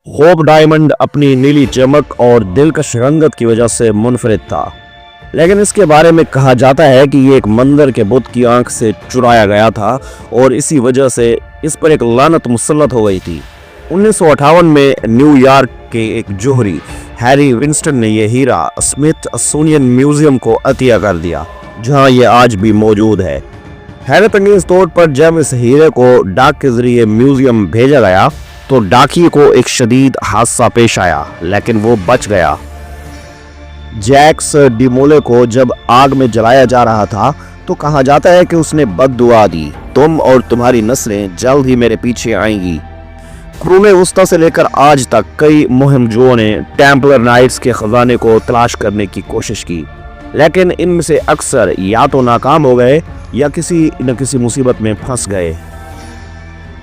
Hope diamond अपनी नीली चमक और दिलकश रंगत की वजह से मुनफरिद था, लेकिन इसके बारे में कहा जाता है कि ये एक मंदिर के बुत की आंख से चुराया गया था और इसी वजह से इस पर एक लानत मुसल्लत हो गई थी। 1958 में न्यूयॉर्क के एक जोहरी हैरी विंस्टन ने यह हीरा स्मिथसोनियन म्यूजियम को अतिया कर दिया, जहां ये आज भी मौजूद है। हैरत अंगेज तौर पर जब इस हीरे को डाक के जरिए म्यूजियम भेजा गया तो डाकिये को एक शदीद हादसा पेश आया, लेकिन वो बच गया। जैक्स डिमोले को जब आग में जलाया जा रहा था तो कहा जाता है कि उसने बद्दुआ दी, तुम और तुम्हारी नस्लें जल्द ही मेरे पीछे आएंगी। कुरूने वस्ता से लेकर आज तक कई मुहिमजों ने टेम्पलर नाइट्स के खजाने को तलाश करने की कोशिश की, लेकिन इनमें से अक्सर या तो नाकाम हो गए या किसी न किसी मुसीबत में फंस गए।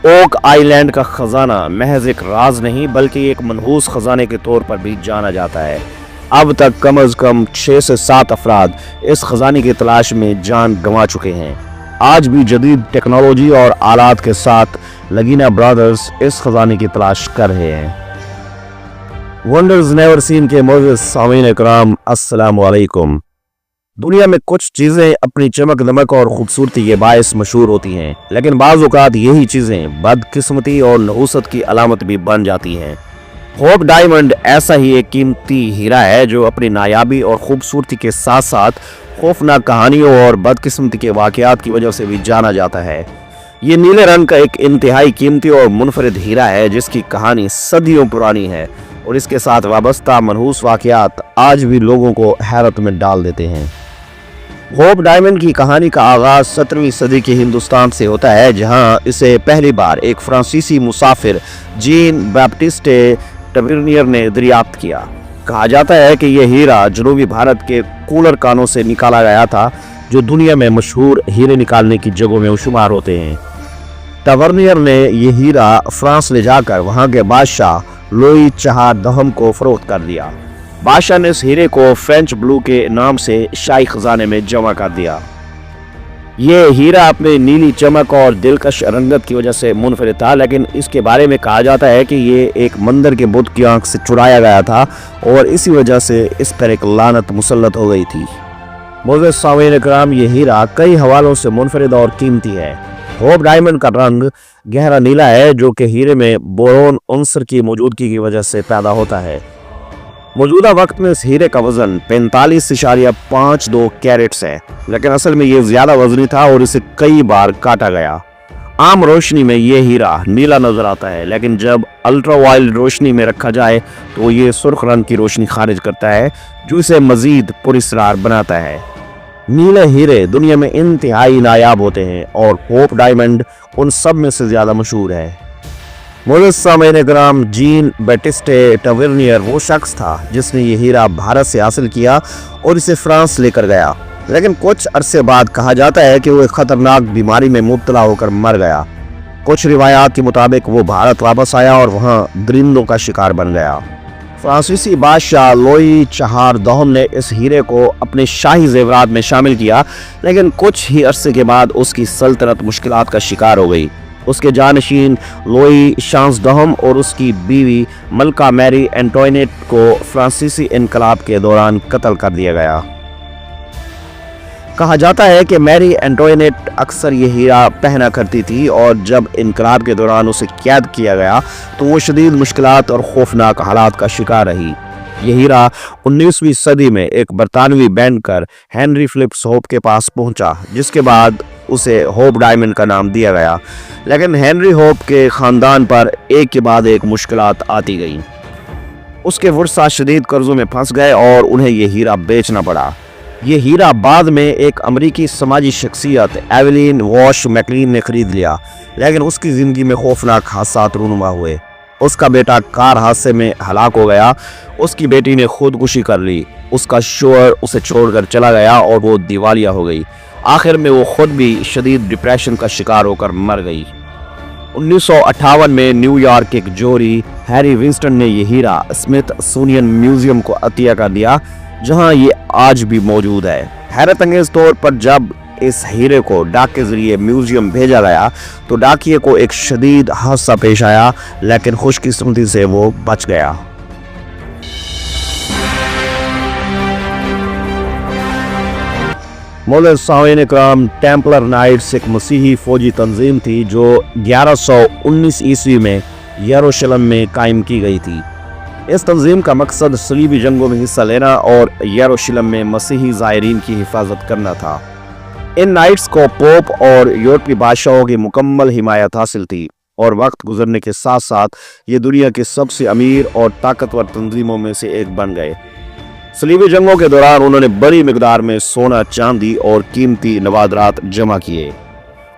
ओक आइलैंड का खजाना महज एक राज नहीं बल्कि एक मनहूस खजाने के तौर पर भी जाना जाता है। अब तक कम से कम 6 से 7 अफराद इस खजाने की तलाश में जान गंवा चुके हैं। आज भी जदीद टेक्नोलॉजी और आलात के साथ लगीना ब्रदर्स इस खजाने की तलाश कर रहे हैं। वंडर्स नेवर सीन के मोअज़्ज़िज़ सामीन इकराम, अस्सलाम वालेकुम। दुनिया में कुछ चीजें अपनी चमक दमक और खूबसूरती के बायस मशहूर होती हैं, लेकिन बाज़ औक़ात यही चीजें बदकिस्मती और नहूसत की अलामत भी बन जाती हैं। होप डायमंड ऐसा ही एक कीमती हीरा है जो अपनी नायाबी और खूबसूरती के साथ साथ खौफनाक कहानियों और बदकिस्मती के वाक़यात की वजह से भी जाना जाता है। ये नीले रंग का एक इंतहाई कीमती और मुनफरिद हीरा है जिसकी कहानी सदियों पुरानी है और इसके साथ वाबस्ता मनहूस वाक़यात आज भी लोगों को हैरत में डाल देते हैं। होप डायमंड की कहानी का आगाज 17वीं सदी के हिंदुस्तान से होता है, जहां इसे पहली बार एक फ्रांसीसी मुसाफिर जीन बैप्टिस्टे टवेर्नियर ने दरियाफ्त किया। कहा जाता है कि यह हीरा जनूबी भारत के कूलर कानों से निकाला गया था, जो दुनिया में मशहूर हीरे निकालने की जगहों में शुमार होते हैं। टवेर्नियर ने यह हीरा फ्रांस ले जाकर वहां के बादशाह लोई चार दहम को फरोख्त कर दिया। बादशाह ने इस हीरे को फ्रेंच ब्लू के नाम से शाही खजाने में जमा कर दिया। ये हीरा अपने नीली चमक और दिलकश रंगत की वजह से मुनफरिद था, लेकिन इसके बारे में कहा जाता है कि ये एक मंदिर के बुत की आंख से चुराया गया था और इसी वजह से इस पर एक लानत मुसल्लत हो गई थी। मोअज़्ज़िज़ सामीन इकराम, ये हीरा कई हवालों से मुनफरिद और कीमती है। होप डायमंड का रंग गहरा नीला है जो कि हीरे में बोरोन उनसर की मौजूदगी की वजह से पैदा होता है। मौजूदा वक्त में इस हीरे का वजन 45.52 कैरेट्स है, लेकिन असल में ये ज्यादा वजनी था और इसे कई बार काटा गया। आम रोशनी में ये हीरा नीला नजर आता है, लेकिन जब अल्ट्रावायलेट रोशनी में रखा जाए तो ये सुर्ख रंग की रोशनी खारिज करता है, जो इसे मजीद पुरस्कार बनाता है। नीले हीरे दुनिया में इंतहाई नायाब होते हैं और होप डायमंड उन सब में से ज्यादा मशहूर है। मोअज़्ज़िज़ सामीन इकराम, जीन बैप्टिस्टे टवेर्नियर वो शख्स था जिसने ये हीरा भारत से हासिल किया और इसे फ्रांस लेकर गया, लेकिन कुछ अरसे बाद कहा जाता है कि वो एक खतरनाक बीमारी में मुब्तला होकर मर गया। कुछ रिवायात के मुताबिक वो भारत वापस आया और वहाँ दरिंदों का शिकार बन गया। फ्रांसीसी बादशाह लोई चार दहम ने इस हीरे को अपने शाही जेवरात में शामिल किया, लेकिन कुछ ही अरसे के बाद उसकी सल्तनत मुश्किलात का शिकार हो गई। उसके जानशीन लोई शांसदहम और उसकी बीवी मलका मैरी एंटोइनेट को फ्रांसीसी इनकलाब के दौरान कत्ल कर दिया गया। कहा जाता है कि मैरी एंटोइनेट अक्सर ये हीरा पहना करती थी और जब इनकलाब के दौरान उसे कैद किया गया तो वो शदीद मुश्किलात और खौफनाक हालात का शिकार रही। यह हीरा 19वीं सदी में एक बरतानवी बैंकर हेनरी फिलिप्स होप के पास पहुंचा, जिसके बाद उसे होप डायमंड का नाम दिया गया। लेकिन हेनरी होप के खानदान पर एक के बाद एक मुश्किलात आती गईं। उसके वर्सा शदीद कर्जों में फंस गए और उन्हें यह हीरा बेचना पड़ा। यह हीरा बाद में एक अमरीकी समाजी शख्सियत एवेलिन वॉश मैकलीन ने खरीद लिया, लेकिन उसकी जिंदगी में खौफनाक हादसात रूनुमा हुए। उसका बेटा कार हादसे में हलाक हो गया, उसकी बेटी ने खुदकुशी कर ली, उसका शोहर उसे छोड़कर चला गया और वो दिवालिया हो गई। आखिर में वो खुद भी शदीद डिप्रेशन का शिकार होकर मर गई। 1958 में न्यूयॉर्क के एक जोहरी हैरी विंस्टन ने यह हीरा स्मिथसोनियन म्यूजियम को अतिया कर दिया, जहां ये आज भी मौजूद है। हैरत अंगेज तौर पर जब इस हीरे को डाक के जरिए म्यूजियम भेजा गया तो डाकिए को एक शदीद हादसा पेश आया, लेकिन खुशकिस्मती से वो बच गया। मौलाना सामीन इकराम, टेम्पलर नाइट्स एक मसीही फौजी तंजीम थी जो 1119 ईस्वी में यरूशलेम में कायम की गई थी। इस तंजीम का मकसद सलीबी जंगों में हिस्सा लेना और यरूशलेम में मसीही ज़ायरीन की हिफाजत करना था। इन नाइट्स को पोप और यूरोपीय बादशाहों की मुकम्मल हिमायत हासिल थी और वक्त गुजरने के साथ साथ ये दुनिया की सबसे अमीर और ताकतवर तंजीमों में से एक बन गए। सलीबी जंगों के दौरान उन्होंने बड़ी मिकदार में सोना, चांदी और कीमती नवादरात जमा किए।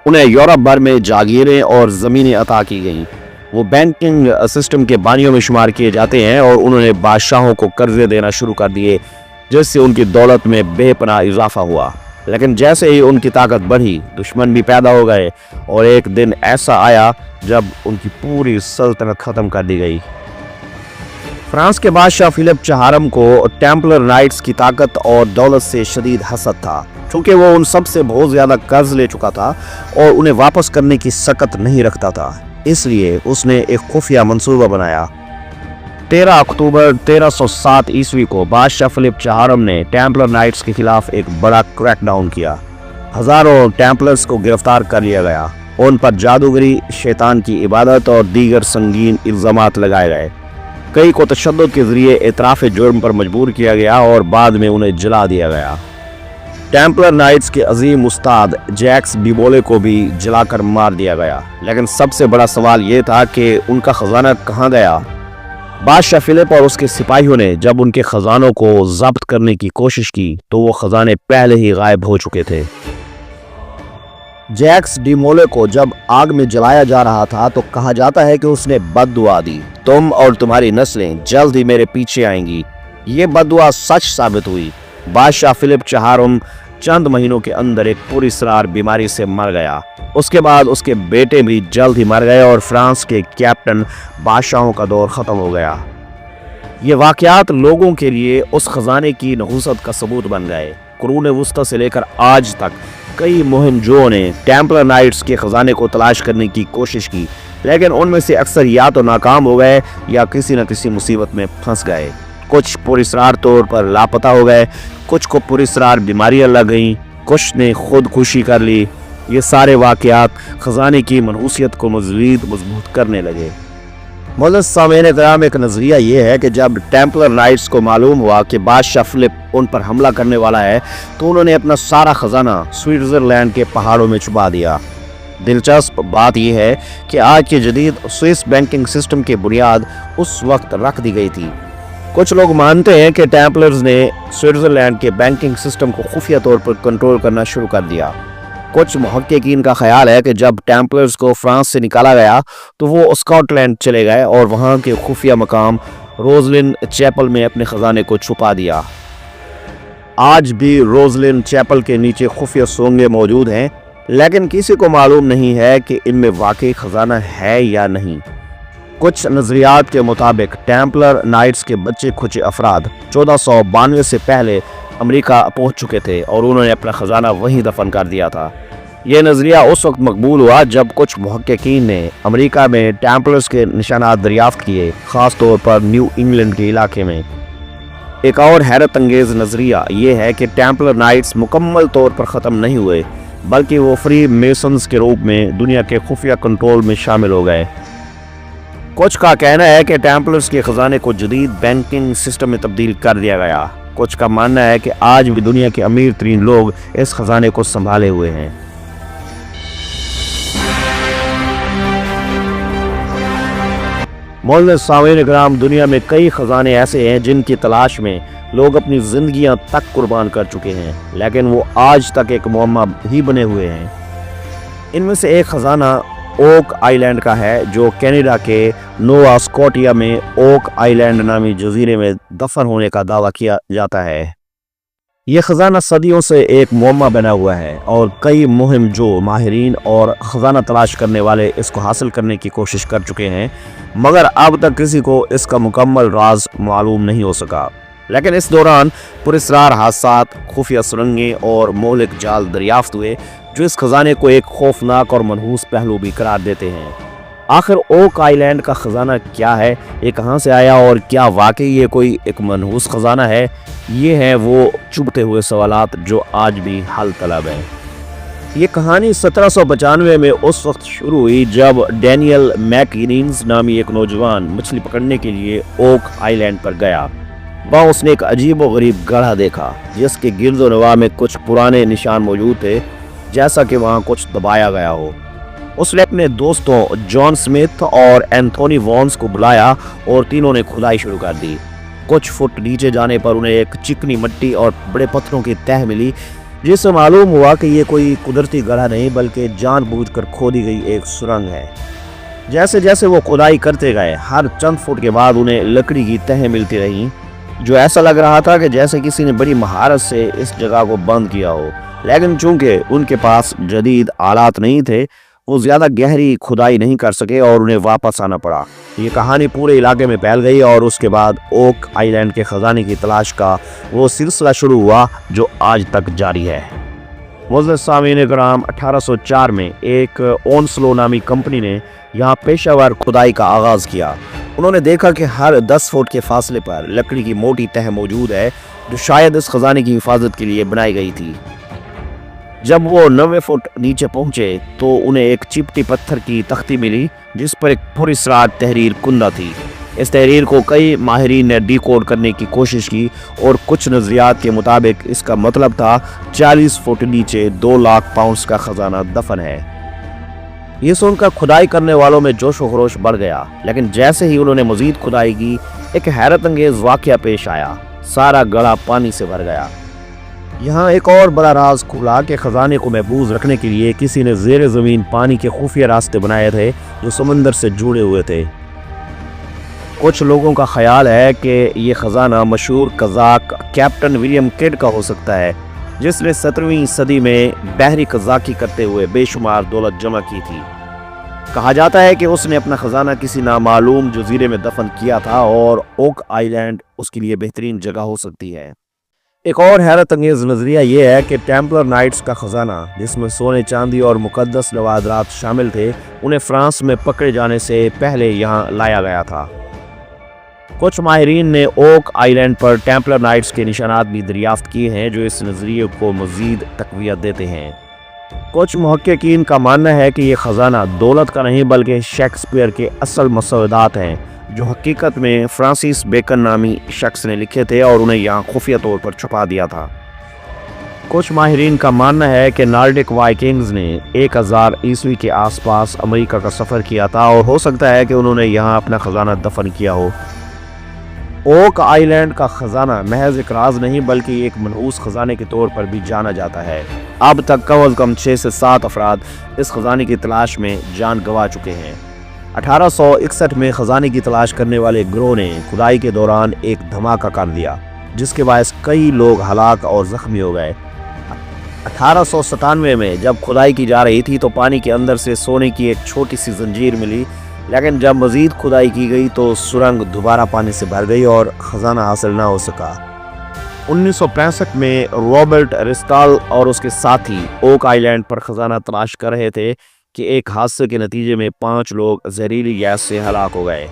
उन्हें यूरोप भर में जागीरें और ज़मीनें अता की गईं। वो बैंकिंग सिस्टम के बानियों में शुमार किए जाते हैं और उन्होंने बादशाहों को कर्जे देना शुरू कर दिए, जिससे उनकी दौलत में बेपनाह इजाफा हुआ। लेकिन जैसे ही उनकी ताकत बढ़ी, दुश्मन भी पैदा हो गए और एक दिन ऐसा आया जब उनकी पूरी सल्तनत ख़त्म कर दी गई। फ्रांस के बादशाह फिलिप चहारम को टेम्पलर नाइट्स की ताकत और दौलत से शदीद हसद था, क्योंकि वो उन सब से बहुत ज़्यादा कर्ज ले चुका था और उन्हें वापस करने की सकत नहीं रखता था। इसलिए उसने एक खुफिया मंसूबा बनाया। 13 अक्टूबर 1307 ईस्वी को बादशाह फिलिप चहारम ने टेम्पलर नाइट्स के खिलाफ एक बड़ा क्रैकडाउन किया। हजारों टेम्पलर्स को गिरफ्तार कर लिया गया। उन पर जादूगरी, शैतान की इबादत और दीगर संगीन इल्जामात लगाए गए। कई को तशद्दुद के जरिए एतराफ़ जुर्म पर मजबूर किया गया और बाद में उन्हें जला दिया गया। टेम्पलर नाइट्स के अजीम उस्ताद जैक्स डिमोले को भी जलाकर मार दिया गया। लेकिन सबसे बड़ा सवाल ये था कि उनका खजाना कहाँ गया। बादशाह फिलिप और उसके सिपाहियों ने जब उनके खजानों को जब्त करने की कोशिश की तो वो खजाने पहले ही गायब हो चुके थे। जैक्स डिमोले को जब आग में जलाया जा रहा था तो कहा जाता है कि उसने बद्दुआ दी, तुम और तुम्हारी नस्लें जल्द ही मेरे पीछे आएंगी। ये बद्दुआ सच साबित हुई। बादशाह फिलिप चहारम चंद महीनों के अंदर एक पुरअसरार बीमारी से मर गया। उसके बाद उसके बेटे भी जल्द ही मर गए और फ्रांस के कैप्टन बादशाहों का दौर ख़त्म हो गया। ये वाक़यात लोगों के लिए उस खजाने की नहुसत का सबूत बन गए। कुरून वस्ता से लेकर आज तक कई मुहिमजों ने टेम्पलर नाइट्स के खजाने को तलाश करने की कोशिश की, लेकिन उनमें से अक्सर या तो नाकाम हो गए या किसी न किसी मुसीबत में फंस गए। कुछ पुरअसरार तौर पर लापता हो गए, कुछ को पुरअसरार बीमारियां लग गईं, कुछ ने खुदकुशी कर ली। ये सारे वाक़यात खजाने की मनहूसियत को मज़ीद मजबूत करने लगे। मौलाना सामीन इकराम, एक नज़रिया ये है कि जब टेम्पलर नाइट्स को मालूम हुआ कि बादशाह फिलिप उन पर हमला करने वाला है तो उन्होंने अपना सारा खजाना स्विट्ज़रलैंड के पहाड़ों में छुपा दिया। दिलचस्प बात यह है कि आज के जदीद स्विस बैंकिंग सिस्टम की बुनियाद उस वक्त रख दी गई थी। कुछ लोग मानते हैं कि टेम्पलर्स ने स्विट्ज़रलैंड के बैंकिंग सिस्टम को खुफिया तौर पर कंट्रोल करना शुरू कर दिया। कुछ मुहक्किकीन का ख्याल है कि जब टेम्पलर्स को फ्रांस से निकाला गया तो वो स्कॉटलैंड चले गए और वहाँ के खुफिया मकाम रोजलिन चैपल में अपने खजाने को छुपा दिया। आज भी रोजलिन चैपल के नीचे खुफिया सोंगे मौजूद हैं, लेकिन किसी को मालूम नहीं है कि इनमें वाकई खजाना है या नहीं। कुछ नज़रियात के मुताबिक टेम्पलर नाइट्स के बच्चे खुचे अफराद 1492 से पहले अमेरिका पहुंच चुके थे और उन्होंने अपना खजाना वहीं दफन कर दिया था। यह नज़रिया उस वक्त मकबूल हुआ जब कुछ मुहक्किकीन ने अमेरिका में टेम्पलर्स के निशानात दरियाफ्त किए, ख़ास तौर पर न्यू इंग्लैंड के इलाके में। एक और हैरत अंगेज़ नज़रिया ये है कि टेम्पलर नाइट्स मुकम्मल तौर पर ख़त्म नहीं हुए, बल्कि वो फ्री मेसन्स के रूप में दुनिया के खुफिया कंट्रोल में शामिल हो गए। कुछ का कहना है कि टेम्पलर्स के खजाने को जदीद बैंकिंग सिस्टम में तब्दील कर दिया गया। कुछ का मानना है कि आज भी दुनिया के अमीर तरीन लोग इस खजाने को संभाले हुए हैं। मौलाना सामीन इकराम, दुनिया में कई खजाने ऐसे हैं जिनकी तलाश में लोग अपनी जिंदगियां तक कुर्बान कर चुके हैं, लेकिन वो आज तक एक मुअम्मा ही बने हुए हैं। इनमें से एक खजाना ओक आइलैंड का है, जो कनाडा के नोवा स्कॉटिया में ओक आइलैंड नामी जजीरे में दफन होने का दावा किया जाता है। यह खजाना सदियों से एक मुअम्मा बना हुआ है और कई मुहिम जो माहिरीन और खजाना तलाश करने वाले इसको हासिल करने की कोशिश कर चुके हैं, मगर अब तक किसी को इसका मुकम्मल राज मालूम नहीं हो सका। لیکن اس دوران پراسرار حادثات، خفیہ سرنگیں اور مہلک جال دریافت ہوئے جو اس خزانے کو ایک خوفناک اور منحوس پہلو بھی قرار دیتے ہیں۔ آخر اوک آئی لینڈ کا خزانہ کیا ہے، یہ کہاں سے آیا اور کیا واقعی یہ کوئی ایک منحوس خزانہ ہے؟ یہ ہیں وہ چبھتے ہوئے سوالات جو آج بھی حل طلب ہیں۔ یہ کہانی 1795 میں اس وقت شروع ہوئی جب ڈینیل میک اینز نامی ایک نوجوان مچھلی پکڑنے کے لیے اوک آئی لینڈ پر گیا۔ وہاں اس نے ایک عجیب و غریب گڑھا دیکھا جس کے گرد و نواح میں کچھ پرانے نشان موجود تھے، جیسا کہ وہاں کچھ دبایا گیا ہو۔ اس نے اپنے دوستوں جان سمتھ اور اینتھونی وانس کو بلایا اور تینوں نے کھدائی شروع کر دی۔ کچھ فٹ نیچے جانے پر انہیں ایک چکنی مٹی اور بڑے پتھروں کی تہ ملی، جس سے معلوم ہوا کہ یہ کوئی قدرتی گڑھا نہیں بلکہ جان بوجھ کر کھودی گئی ایک سرنگ ہے۔ جیسے جیسے وہ کھدائی کرتے گئے، ہر چند فٹ کے بعد انہیں لکڑی کی تہیں ملتی رہیں، جو ایسا لگ رہا تھا کہ جیسے کسی نے بڑی مہارت سے اس جگہ کو بند کیا ہو۔ لیکن چونکہ ان کے پاس جدید آلات نہیں تھے، وہ زیادہ گہری کھدائی نہیں کر سکے اور انہیں واپس آنا پڑا۔ یہ کہانی پورے علاقے میں پھیل گئی اور اس کے بعد اوک آئی لینڈ کے خزانے کی تلاش کا وہ سلسلہ شروع ہوا جو آج تک جاری ہے۔ معزز سامعین کرام، 1804 میں ایک اونسلو نامی کمپنی نے یہاں پیشہ ور کھدائی کا آغاز کیا۔ انہوں نے دیکھا کہ ہر 10 فٹ کے فاصلے پر لکڑی کی موٹی تہ موجود ہے جو شاید اس خزانے کی حفاظت کے لیے بنائی گئی تھی۔ جب وہ 90 فٹ نیچے پہنچے تو انہیں ایک چپٹی پتھر کی تختی ملی جس پر ایک پراسرار تحریر کندہ تھی۔ اس تحریر کو کئی ماہرین نے ڈی کوڈ کرنے کی کوشش کی اور کچھ نظریات کے مطابق اس کا مطلب تھا 40 فٹ نیچے 2 لاکھ پاؤنڈز کا خزانہ دفن ہے۔ یہ سن کر کھدائی کرنے والوں میں جوش و خروش بڑھ گیا، لیکن جیسے ہی انہوں نے مزید کھدائی کی، ایک حیرت انگیز واقعہ پیش آیا۔ سارا گڑھا پانی سے بھر گیا۔ یہاں ایک اور بڑا راز کھلا کہ خزانے کو محفوظ رکھنے کے لیے کسی نے زیر زمین پانی کے خفیہ راستے بنائے تھے جو سمندر سے جڑے ہوئے تھے۔ کچھ لوگوں کا خیال ہے کہ یہ خزانہ مشہور قزاق کیپٹن ولیم کڈ کا ہو سکتا ہے، جس نے 17ویں صدی میں بحری قزاقی کرتے ہوئے بے شمار دولت جمع کی تھی۔ کہا جاتا ہے کہ اس نے اپنا خزانہ کسی نامعلوم جزیرے میں دفن کیا تھا اور اوک آئی لینڈ اس کے لیے بہترین جگہ ہو سکتی ہے۔ ایک اور حیرت انگیز نظریہ یہ ہے کہ ٹیمپلر نائٹس کا خزانہ، جس میں سونے چاندی اور مقدس جواہرات شامل تھے، انہیں فرانس میں پکڑے جانے سے پہلے یہاں لایا گیا تھا۔ کچھ ماہرین نے اوک آئی لینڈ پر ٹیمپلر نائٹس کے نشانات بھی دریافت کیے ہیں جو اس نظریے کو مزید تقویت دیتے ہیں۔ کچھ محققین کا ماننا ہے کہ یہ خزانہ دولت کا نہیں بلکہ شیکسپیئر کے اصل مسودات ہیں جو حقیقت میں فرانسس بیکن نامی شخص نے لکھے تھے اور انہیں یہاں خفیہ طور پر چھپا دیا تھا۔ کچھ ماہرین کا ماننا ہے کہ نارڈک وائکنگز نے 1000 عیسوی کے آس پاس امریکہ کا سفر کیا تھا اور ہو سکتا ہے کہ انہوں نے یہاں اپنا خزانہ دفن کیا ہو۔ اوک آئی لینڈ کا خزانہ محض ایک راز نہیں بلکہ ایک منحوس خزانے کے طور پر بھی جانا جاتا ہے۔ اب تک کم از کم 6 سے 7 افراد اس خزانے کی تلاش میں جان گنوا چکے ہیں۔ 1861 میں خزانے کی تلاش کرنے والے گروہ نے کھدائی کے دوران ایک دھماکہ کر دیا جس کے باعث کئی لوگ ہلاک اور زخمی ہو گئے۔ 1897 میں جب کھدائی کی جا رہی تھی تو پانی کے اندر سے سونے کی ایک چھوٹی سی زنجیر ملی، لیکن جب مزید کھدائی کی گئی تو سرنگ دوبارہ پانی سے بھر گئی اور خزانہ حاصل نہ ہو سکا۔ 1965 میں رابرٹ رسٹال اور اس کے ساتھی اوک آئی لینڈ پر خزانہ تلاش کر رہے تھے کہ ایک حادثے کے نتیجے میں 5 لوگ زہریلی گیس سے ہلاک ہو گئے۔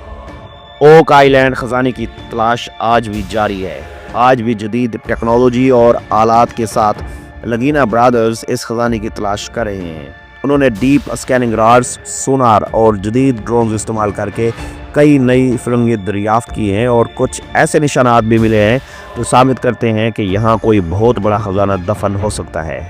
اوک آئی لینڈ خزانے کی تلاش آج بھی جاری ہے۔ آج بھی جدید ٹیکنالوجی اور آلات کے ساتھ لگینا برادرز اس خزانے کی تلاش کر رہے ہیں۔ انہوں نے ڈیپ اسکیننگ راڈز، سونار اور جدید ڈرونز استعمال کر کے کئی نئی سرنگیں دریافت کی ہیں اور کچھ ایسے نشانات بھی ملے ہیں جو ثابت کرتے ہیں کہ یہاں کوئی بہت بڑا خزانہ دفن ہو سکتا ہے۔